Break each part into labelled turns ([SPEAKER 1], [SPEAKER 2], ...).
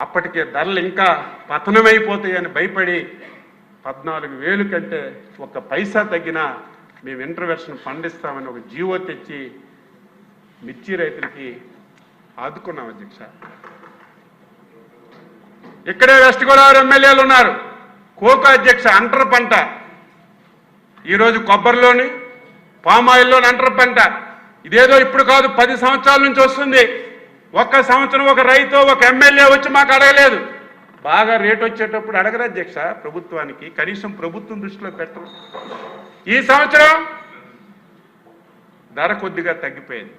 [SPEAKER 1] అప్పటికే ధరలు ఇంకా పతనమైపోతాయని భయపడి 14,000 కంటే ఒక పైసా తగ్గినా మేము ఇంటర్వెన్షన్ ఫండ్ ఇస్తామని ఒక జీవో తెచ్చి మిర్చి రైతులకి ఆదుకున్నాం అధ్యక్ష. ఇక్కడే వెస్ట్ గోదావరి ఎమ్మెల్యేలు ఉన్నారు. కోకో అధ్యక్ష అంటర్ పంట ఈరోజు కొబ్బరిలోని పామాయిల్లోని అంటర్ పంట ఇదేదో ఇప్పుడు కాదు 10 సంవత్సరాల నుంచి వస్తుంది. ఒక్క సంవత్సరం ఒక రైతు ఒక ఎమ్మెల్యే వచ్చి మాకు అడగలేదు. బాగా రేటు వచ్చేటప్పుడు అడగరు అధ్యక్ష. ప్రభుత్వానికి కనీసం ప్రభుత్వం దృష్టిలో పెట్టరు. ఈ సంవత్సరం ధర కొద్దిగా తగ్గిపోయింది.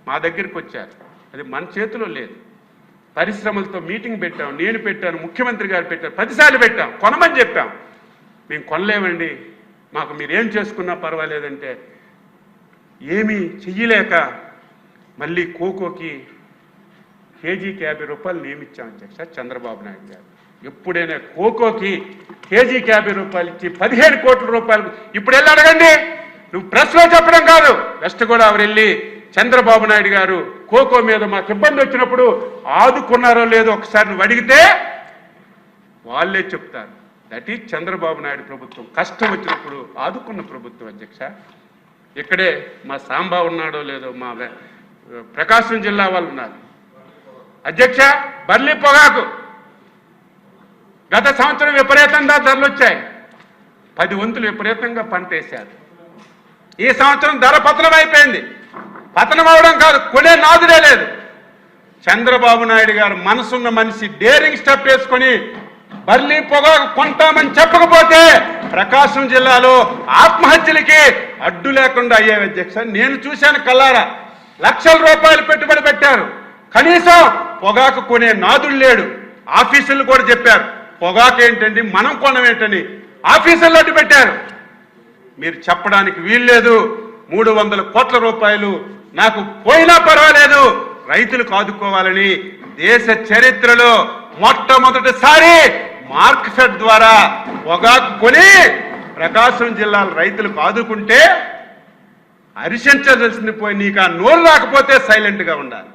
[SPEAKER 1] మా దగ్గరికి వచ్చారు. అది మన చేతిలో లేదు. పరిశ్రమలతో మీటింగ్ పెట్టాం, నేను పెట్టాను, ముఖ్యమంత్రి గారు పెట్టారు, 10 సార్లు పెట్టాం, కొనమని చెప్పాం. మేము కొనలేమండి, మాకు మీరేం చేసుకున్నా పర్వాలేదంటే ఏమీ చెయ్యలేక మళ్ళీ కోకోకి కేజీకి 50 రూపాయలు నియమించాం అధ్యక్ష చంద్రబాబు నాయుడు గారు. ఎప్పుడైనా కోకోకి కేజీకి 50 రూపాయలు ఇచ్చి 15 కోట్ల రూపాయలు ఇప్పుడు వెళ్ళి అడగండి. నువ్వు ప్రెస్లో చెప్పడం కాదు, వెస్ట్ గోదావరి వెళ్ళి చంద్రబాబు నాయుడు గారు కోకో మీద మాకు ఇబ్బంది వచ్చినప్పుడు ఆదుకున్నారో లేదో ఒకసారి నువ్వు అడిగితే వాళ్ళే చెప్తారు. దట్ ఈజ్ చంద్రబాబు నాయుడు ప్రభుత్వం. కష్టం వచ్చినప్పుడు ఆదుకున్న ప్రభుత్వం అధ్యక్ష. ఇక్కడే మా సాంబా ఉన్నాడో లేదో మా ప్రకాశం జిల్లా వాళ్ళు ఉన్నారు అధ్యక్ష. బర్లీ పొగాకు గత సంవత్సరం విపరీతంగా ధరలు వచ్చాయి. 10 వంతులు విపరీతంగా పంట వేశారు. ఈ సంవత్సరం ధర పతనం అయిపోయింది. పతనం అవడం కాదు, కొనే నాదుడే లేదు. చంద్రబాబు నాయుడు గారు మనసున్న మనిషి డేరింగ్ స్టెప్ వేసుకొని బర్లీ పొగాకు కొంటామని చెప్పకపోతే ప్రకాశం జిల్లాలో ఆత్మహత్యలకి అడ్డు లేకుండా అయ్యే అధ్యక్ష. నేను చూశాను కల్లారా. లక్షల రూపాయలు పెట్టుబడి పెట్టారు, కనీసం పొగాకు కొనే నాదుడు లేడు. ఆఫీసులు కూడా చెప్పారు పొగాకు ఏంటండి మనం కొనమేంటని ఆఫీసుల్లో అడ్డు పెట్టారు. మీరు చెప్పడానికి వీల్లేదు. 300 కోట్ల రూపాయలు నాకు పోయినా పర్వాలేదు రైతులకు ఆదుకోవాలని దేశ చరిత్రలో మొట్టమొదటిసారి మార్కెట్ ద్వారా పొగాకు కొని ప్రకాశం జిల్లాల రైతులకు ఆదుకుంటే హర్షించవలసింది పోయి నీకు ఆ నోరు రాకపోతే సైలెంట్గా ఉండాలి.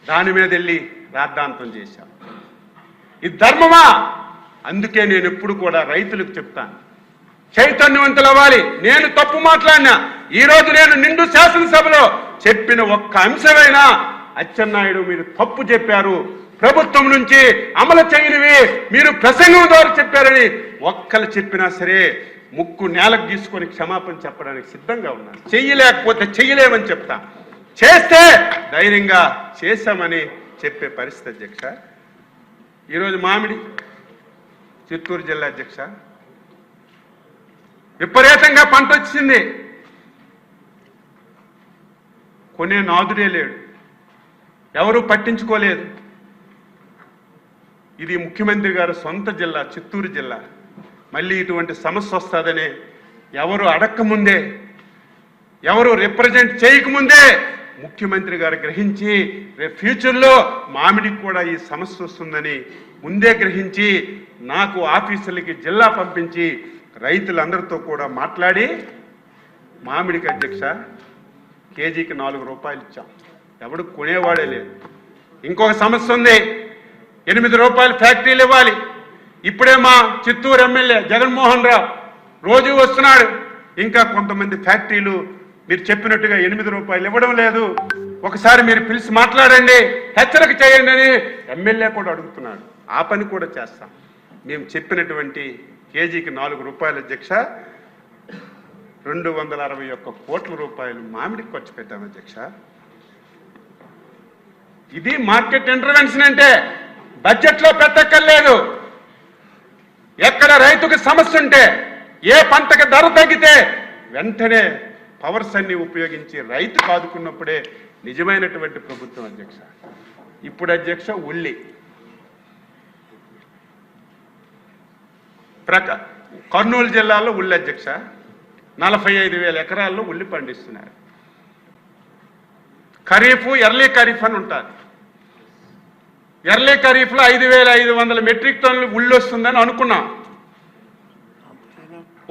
[SPEAKER 1] దాని మీద వెళ్ళి రాద్ధాంతం చేశాం. ఇది ధర్మమా? అందుకే నేను ఎప్పుడు కూడా రైతులకు చెప్తాను, చైతన్యవంతులు అవ్వాలి. నేను తప్పు మాట్లాడినా ఈరోజు నేను నిండు శాసనసభలో చెప్పిన ఒక్క అంశమైనా అచ్చెన్నాయుడు మీరు తప్పు చెప్పారు, ప్రభుత్వం నుంచి అమలు చేయనివి మీరు ప్రసంగం ద్వారా చెప్పారని ఒక్కరు చెప్పినా సరే ముక్కు నేలకు తీసుకొని క్షమాపణ చెప్పడానికి సిద్ధంగా ఉన్నాను. చెయ్యలేకపోతే చెయ్యలేమని చెప్తా, చేస్తే ధైర్యంగా చేశామని చెప్పే పరిస్థితి అధ్యక్ష. ఈరోజు మామిడి చిత్తూరు జిల్లా అధ్యక్ష విపరీతంగా పంట వచ్చింది. కొనే నాదుడే లేడు, ఎవరు పట్టించుకోలేదు. ఇది ముఖ్యమంత్రి గారు సొంత జిల్లా చిత్తూరు జిల్లా. మళ్ళీ ఇటువంటి సమస్య వస్తుందని ఎవరు అడక్కముందే, ఎవరు రిప్రజెంట్ చేయకముందే ముఖ్యమంత్రి గారు గ్రహించి రేపు ఫ్యూచర్లో మామిడికి కూడా ఈ సమస్య వస్తుందని ముందే గ్రహించి నాకు ఆఫీసులకి జిల్లా పంపించి రైతులందరితో కూడా మాట్లాడి మామిడికి అధ్యక్ష కేజీకి 4 రూపాయలు ఇచ్చాం. ఎవడు కొనేవాడే లేదు. ఇంకొక సమస్య ఉంది, 8 రూపాయలు ఫ్యాక్టరీలు ఇవ్వాలి. ఇప్పుడే మా చిత్తూరు ఎమ్మెల్యే జగన్మోహన్ రావు రోజు వస్తున్నాడు. ఇంకా కొంతమంది ఫ్యాక్టరీలు మీరు చెప్పినట్టుగా 8 రూపాయలు ఇవ్వడం లేదు. ఒకసారి మీరు పిలిచి మాట్లాడండి, హెచ్చరిక చేయండి అని ఎమ్మెల్యే కూడా అడుగుతున్నాడు. ఆ పని కూడా చేస్తాం. మేము చెప్పినటువంటి కేజీకి 4 రూపాయలు అధ్యక్ష 261 కోట్ల రూపాయలు మామిడికి ఖర్చు పెట్టాం అధ్యక్ష. ఇది మార్కెట్ ఇంటర్వెన్షన్ అంటే. బడ్జెట్లో పెట్టక్కర్లేదు. ఎక్కడ రైతుకి సమస్య ఉంటే, ఏ పంటకి ధర తగ్గితే వెంటనే పవర్స్ అన్ని ఉపయోగించి రైతు కాదుకున్నప్పుడే నిజమైనటువంటి ప్రభుత్వం అధ్యక్ష. ఇప్పుడు అధ్యక్ష ఉల్లి కర్నూలు జిల్లాలో ఉల్లి అధ్యక్ష 45,000 ఎకరాల్లో ఉల్లి పండిస్తున్నారు. ఖరీఫ్ ఎర్లీ ఖరీఫ్ అని ఉంటుంది. ఎర్లీ ఖరీఫ్లో 5,500 మెట్రిక్ టన్నులు ఉల్లి వస్తుందని అనుకున్నాం.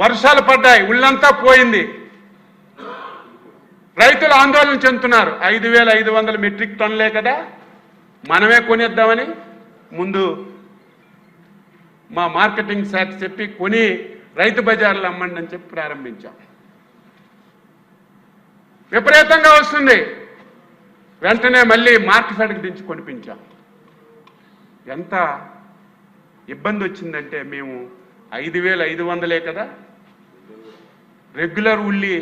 [SPEAKER 1] వర్షాలు పడ్డాయి, ఉల్లంతా పోయింది. రైతులు ఆందోళన చెందుతున్నారు. 5,500 మెట్రిక్ టన్నులే కదా, మనమే కొనేద్దామని ముందు మా మార్కెటింగ్ శాఖ చెప్పి కొని రైతు బజార్లు అమ్మండి అని చెప్పి ప్రారంభించాం. విపరీతంగా వస్తుంది. వెంటనే మళ్ళీ మార్కెట్కి దించి కొనిపించాం. ఎంత ఇబ్బంది వచ్చిందంటే మేము 5,500 కదా రెగ్యులర్ ఉల్లి,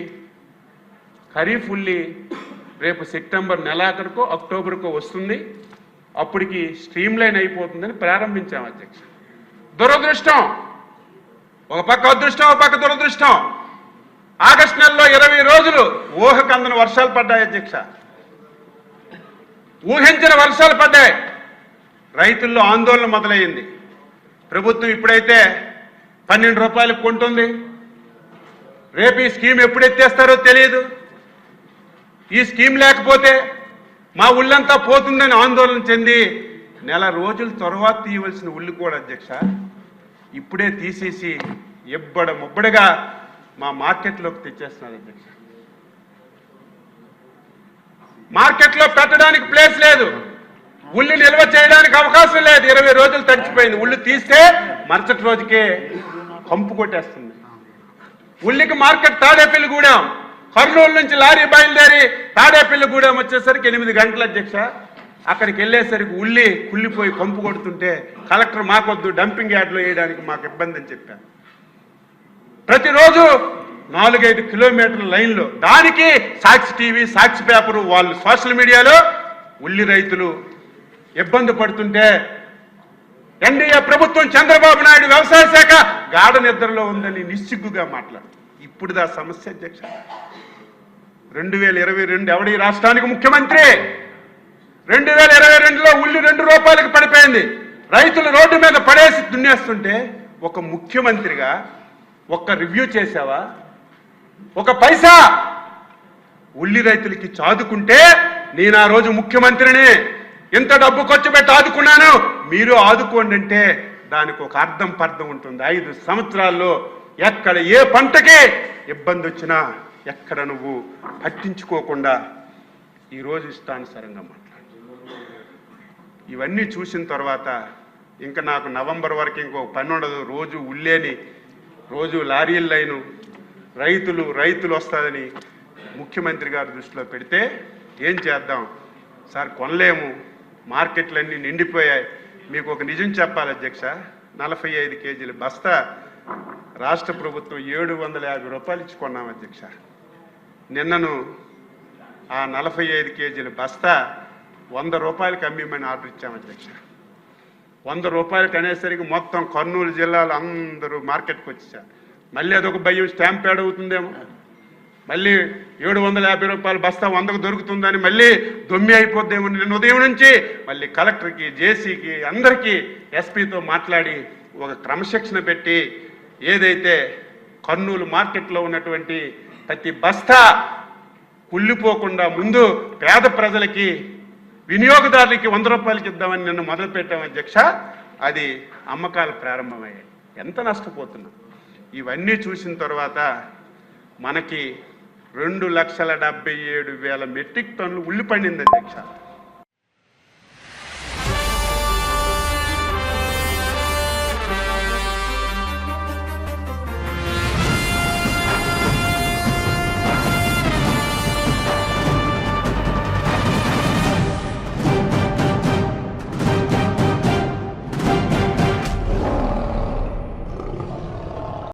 [SPEAKER 1] ఖరీఫ్ ఉల్లి రేపు సెప్టెంబర్ నెలాఖరుకో అక్టోబర్కో వస్తుంది, అప్పటికి స్ట్రీమ్ లైన్ అయిపోతుందని ప్రారంభించాం అధ్యక్ష. దురదృష్టం, ఒక పక్క అదృష్టం, ఒక పక్క దురదృష్టం. ఆగస్టు నెలలో 20 రోజులు ఊహకందని వర్షాలు పడ్డాయి అధ్యక్ష. ఊహించిన వర్షాలు పడ్డాయి. రైతుల్లో ఆందోళన మొదలైంది. ప్రభుత్వం ఇప్పుడైతే 12 రూపాయలకు కొంటుంది, రేపు ఈ స్కీమ్ ఎప్పుడు ఎత్తేస్తారో తెలియదు. ఈ స్కీమ్ లేకపోతే మా ఉళ్ళంతా పోతుందని ఆందోళన చెంది నెల రోజుల తర్వాత తీయవలసిన ఉల్లి కూడా అధ్యక్ష ఇప్పుడే తీసేసి ముబ్బడిగా మా మార్కెట్లోకి తెచ్చేస్తున్నారు అధ్యక్ష. మార్కెట్లో పెట్టడానికి ప్లేస్ లేదు, ఉల్లి నిల్వ చేయడానికి అవకాశం లేదు. 20 రోజులు తడిచిపోయింది. ఉల్లి తీస్తే మరుసటి రోజుకే కంపు కొట్టేస్తుంది. ఉల్లికి మార్కెట్ తాడేపల్లిగూడెం, కర్నూలు నుంచి లారీ బయలుదేరి తాడేపల్లిగూడెం వచ్చేసరికి 8 గంటల అధ్యక్ష. అక్కడికి వెళ్ళేసరికి ఉల్లి కుళ్ళిపోయి కంపు కొడుతుంటే కలెక్టర్ మాకొద్దు, డంపింగ్ యార్డ్లో వేయడానికి మాకు ఇబ్బంది అని చెప్పాను. ప్రతిరోజు 4-5 కిలోమీటర్ల లైన్లో, దానికి సాక్షి టీవీ, సాక్షి పేపరు, వాళ్ళు సోషల్ మీడియాలో ఉల్లి రైతులు ఇబ్బంది పడుతుంటే ఎన్డీఏ ప్రభుత్వం, చంద్రబాబు నాయుడు వ్యవసాయ శాఖ గాఢ నిద్రలో ఉందని నిస్సిగ్గుగా మాట్లాడు. ఇప్పుడు దా సమస్య అధ్యక్ష. 2022 ఎవడి రాష్ట్రానికి ముఖ్యమంత్రి? 2022లో ఉల్లి 2 రూపాయలకు పడిపోయింది. రైతులు రోడ్డు మీద పడేసి దున్నేస్తుంటే ఒక ముఖ్యమంత్రిగా ఒక్క రివ్యూ చేసావా? ఒక పైసా ఉల్లి రైతులకి చాదుకుంటే నేను ఆ రోజు ముఖ్యమంత్రిని, ఇంత డబ్బు ఖర్చు పెట్టి ఆదుకున్నాను, మీరు ఆదుకోండి అంటే దానికి ఒక అర్థం పర్థం ఉంటుంది. 5 సంవత్సరాల్లో ఎక్కడ ఏ పంటకి ఇబ్బంది వచ్చినా ఎక్కడ నువ్వు పట్టించుకోకుండా ఈరోజు ఇష్టానుసారంగా మాట్లాడు. ఇవన్నీ చూసిన తర్వాత ఇంకా నాకు నవంబర్ వరకు ఇంకో పని ఉండదు. రోజు ఉల్లేని, రోజు లారీల లైను, రైతులు వస్తుందని ముఖ్యమంత్రి గారు దృష్టిలో పెడితే ఏం చేద్దాం సార్, కొనలేము, మార్కెట్లన్నీ నిండిపోయాయి. మీకు ఒక నిజం చెప్పాలి అధ్యక్ష, 45 కేజీల బస్తా రాష్ట్ర ప్రభుత్వం 750 రూపాయలు ఇచ్చి కొన్నాం అధ్యక్ష. నిన్నను ఆ 45 కేజీల బస్తా 100 రూపాయలకి అమ్మిమని ఆర్డర్ ఇచ్చాం అధ్యక్ష. 100 రూపాయలకి అనేసరికి మొత్తం కర్నూలు జిల్లాలో అందరూ మార్కెట్కి వచ్చేసారు. మళ్ళీ అదొక భయం, స్టాంప్ యాడ్ అవుతుందేమో, మళ్ళీ 750 రూపాయల బస్తా 100కు దొరుకుతుందని మళ్ళీ దొమ్మి అయిపోద్దేమో. నిన్న ఉదయం నుంచి మళ్ళీ కలెక్టర్కి, జేసీకి, అందరికీ ఎస్పీతో మాట్లాడి ఒక క్రమశిక్షణ పెట్టి ఏదైతే కర్నూలు మార్కెట్లో ఉన్నటువంటి ప్రతి బస్తా కుళ్ళిపోకుండా ముందు పేద ప్రజలకి, వినియోగదారులకి 100 రూపాయలకి ఇద్దామని నిన్న మొదలుపెట్టాం అధ్యక్ష. అది అమ్మకాలు ప్రారంభమయ్యాయి. ఎంత నష్టపోతున్నాం. ఇవన్నీ చూసిన తర్వాత మనకి 2,77,000 మెట్రిక్ టన్నులు ఉల్లి పండింది అధ్యక్ష.